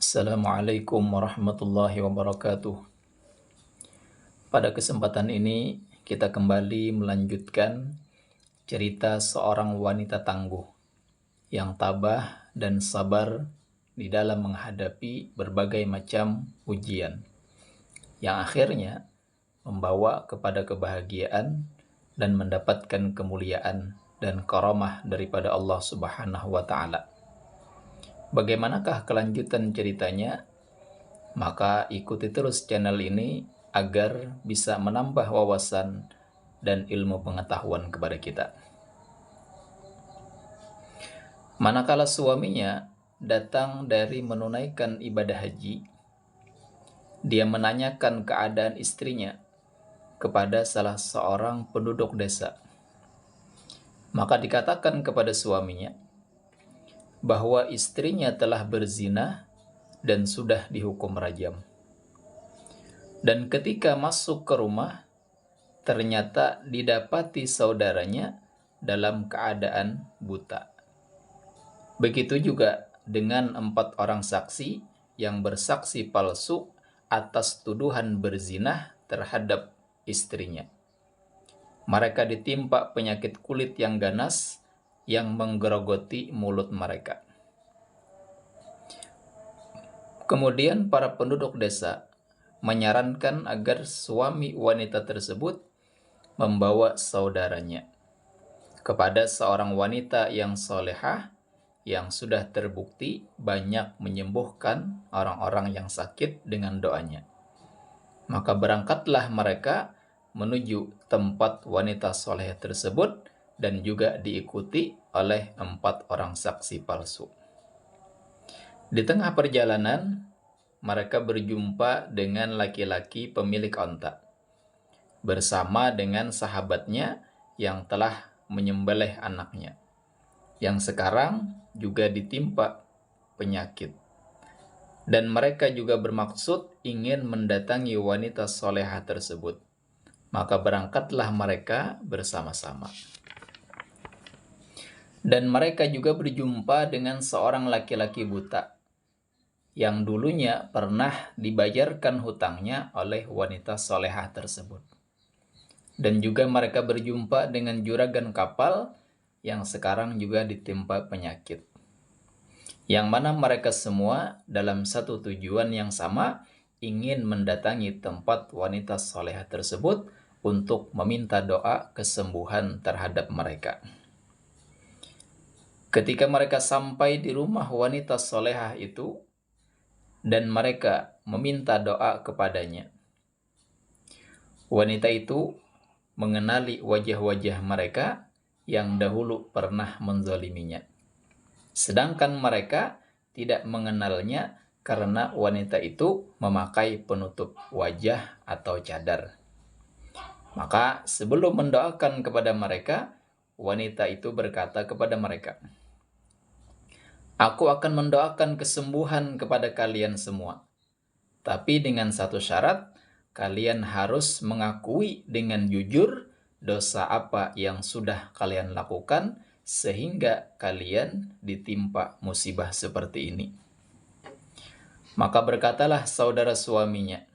Assalamualaikum warahmatullahi wabarakatuh. Pada kesempatan ini kita kembali melanjutkan cerita seorang wanita tangguh yang tabah dan sabar di dalam menghadapi berbagai macam ujian yang akhirnya membawa kepada kebahagiaan dan mendapatkan kemuliaan dan karamah daripada Allah Subhanahu wa taala. Bagaimanakah kelanjutan ceritanya? Maka ikuti terus channel ini agar bisa menambah wawasan dan ilmu pengetahuan kepada kita. Manakala suaminya datang dari menunaikan ibadah haji, dia menanyakan keadaan istrinya kepada salah seorang penduduk desa. Maka dikatakan kepada suaminya bahwa istrinya telah berzina dan sudah dihukum rajam. Dan ketika masuk ke rumah, ternyata didapati saudaranya dalam keadaan buta. Begitu juga dengan 4 orang saksi yang bersaksi palsu atas tuduhan berzinah terhadap istrinya. Mereka ditimpa penyakit kulit yang ganas yang menggerogoti mulut mereka. Kemudian para penduduk desa menyarankan agar suami wanita tersebut membawa saudaranya kepada seorang wanita yang solehah yang sudah terbukti banyak menyembuhkan orang-orang yang sakit dengan doanya. Maka berangkatlah mereka menuju tempat wanita soleh tersebut dan juga diikuti oleh 4 orang saksi palsu. Di tengah perjalanan, mereka berjumpa dengan laki-laki pemilik onta bersama dengan sahabatnya yang telah menyembelih anaknya, yang sekarang juga ditimpa penyakit. Dan mereka juga bermaksud ingin mendatangi wanita solehah tersebut. Maka berangkatlah mereka bersama-sama. Dan mereka juga berjumpa dengan seorang laki-laki buta yang dulunya pernah dibayarkan hutangnya oleh wanita solehah tersebut. Dan juga mereka berjumpa dengan juragan kapal yang sekarang juga ditimpa penyakit. Yang mana mereka semua dalam satu tujuan yang sama, ingin mendatangi tempat wanita solehah tersebut untuk meminta doa kesembuhan terhadap mereka. Ketika mereka sampai di rumah wanita solehah itu, dan mereka meminta doa kepadanya, wanita itu mengenali wajah-wajah mereka yang dahulu pernah menzaliminya. Sedangkan mereka tidak mengenalnya karena wanita itu memakai penutup wajah atau cadar. Maka sebelum mendoakan kepada mereka, wanita itu berkata kepada mereka, "Aku akan mendoakan kesembuhan kepada kalian semua. Tapi dengan satu syarat, kalian harus mengakui dengan jujur dosa apa yang sudah kalian lakukan sehingga kalian ditimpa musibah seperti ini." Maka berkatalah saudara suaminya,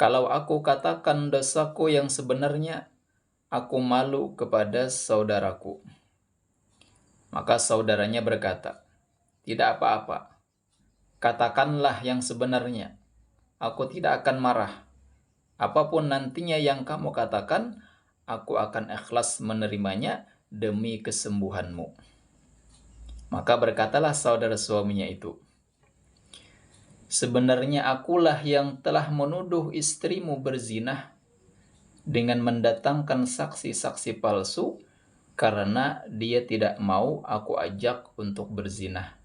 "Kalau aku katakan dosaku yang sebenarnya, aku malu kepada saudaraku." Maka saudaranya berkata, "Tidak apa-apa, katakanlah yang sebenarnya. Aku tidak akan marah. Apapun nantinya yang kamu katakan, aku akan ikhlas menerimanya demi kesembuhanmu." Maka berkatalah saudara suaminya itu, "Sebenarnya akulah yang telah menuduh istrimu berzinah dengan mendatangkan saksi-saksi palsu karena dia tidak mau aku ajak untuk berzinah,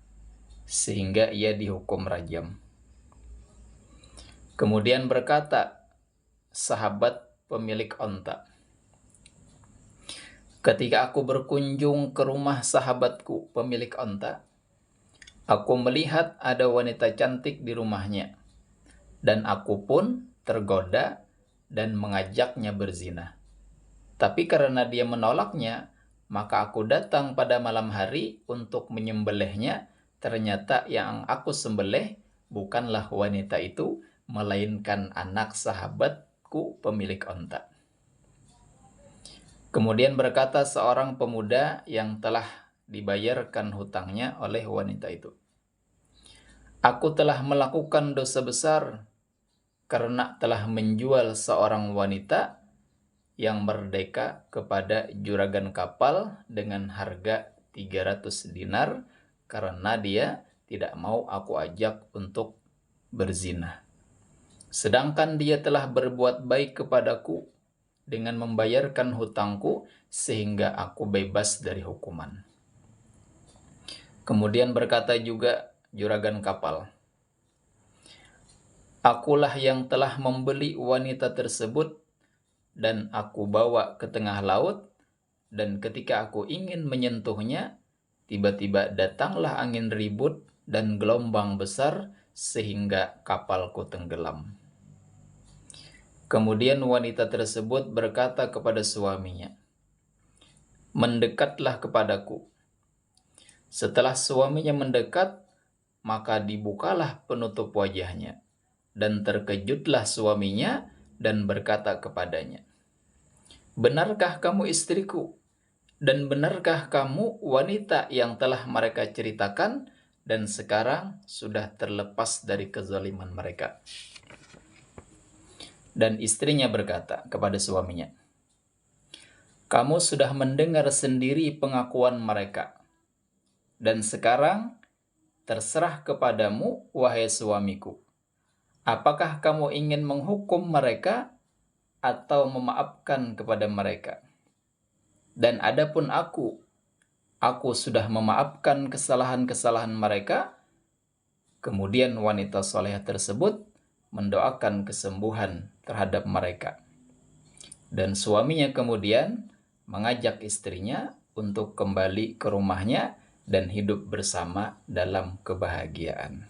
sehingga ia dihukum rajam." Kemudian berkata sahabat pemilik onta, "Ketika aku berkunjung ke rumah sahabatku pemilik onta, aku melihat ada wanita cantik di rumahnya, dan aku pun tergoda dan mengajaknya berzina. Tapi karena dia menolaknya, maka aku datang pada malam hari untuk menyembelihnya ternyata yang aku sembelih bukanlah wanita itu, melainkan anak sahabatku pemilik onta. Kemudian berkata seorang pemuda yang telah dibayarkan hutangnya oleh wanita itu, "Aku telah melakukan dosa besar karena telah menjual seorang wanita yang merdeka kepada juragan kapal dengan harga 300 dinar karena dia tidak mau aku ajak untuk berzina. Sedangkan dia telah berbuat baik kepadaku dengan membayarkan hutangku sehingga aku bebas dari hukuman." Kemudian berkata juga juragan kapal, "Akulah yang telah membeli wanita tersebut dan aku bawa ke tengah laut, dan ketika aku ingin menyentuhnya, tiba-tiba datanglah angin ribut dan gelombang besar sehingga kapalku tenggelam." Kemudian wanita tersebut berkata kepada suaminya, "Mendekatlah kepadaku." Setelah suaminya mendekat, maka dibukalah penutup wajahnya, dan terkejutlah suaminya dan berkata kepadanya, "Benarkah kamu istriku? Dan benarkah kamu wanita yang telah mereka ceritakan dan sekarang sudah terlepas dari kezaliman mereka?" Dan istrinya berkata kepada suaminya, "Kamu sudah mendengar sendiri pengakuan mereka. Dan sekarang terserah kepadamu, wahai suamiku. Apakah kamu ingin menghukum mereka atau memaafkan kepada mereka? Dan adapun aku sudah memaafkan kesalahan-kesalahan mereka." Kemudian wanita solehah tersebut mendoakan kesembuhan terhadap mereka. Dan suaminya kemudian mengajak istrinya untuk kembali ke rumahnya dan hidup bersama dalam kebahagiaan.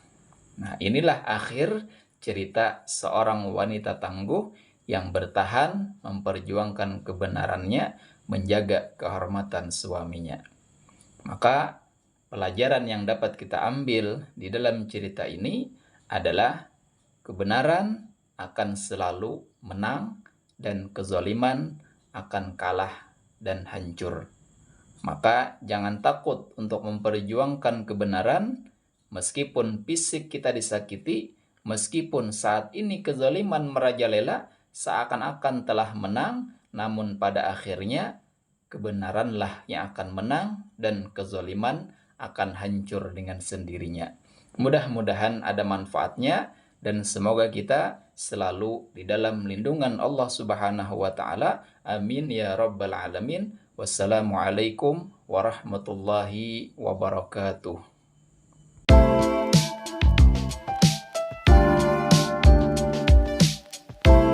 Nah, inilah akhir cerita seorang wanita tangguh yang bertahan memperjuangkan kebenarannya, menjaga kehormatan suaminya. Maka pelajaran yang dapat kita ambil di dalam cerita ini adalah kebenaran akan selalu menang dan kezaliman akan kalah dan hancur. Maka jangan takut untuk memperjuangkan kebenaran meskipun fisik kita disakiti, meskipun saat ini kezaliman merajalela seakan-akan telah menang, namun pada akhirnya kebenaranlah yang akan menang dan kezaliman akan hancur dengan sendirinya. Mudah-mudahan ada manfaatnya dan semoga kita selalu di dalam lindungan Allah Subhanahu wa taala. Amin ya rabbal alamin. Wassalamualaikum warahmatullahi wabarakatuh.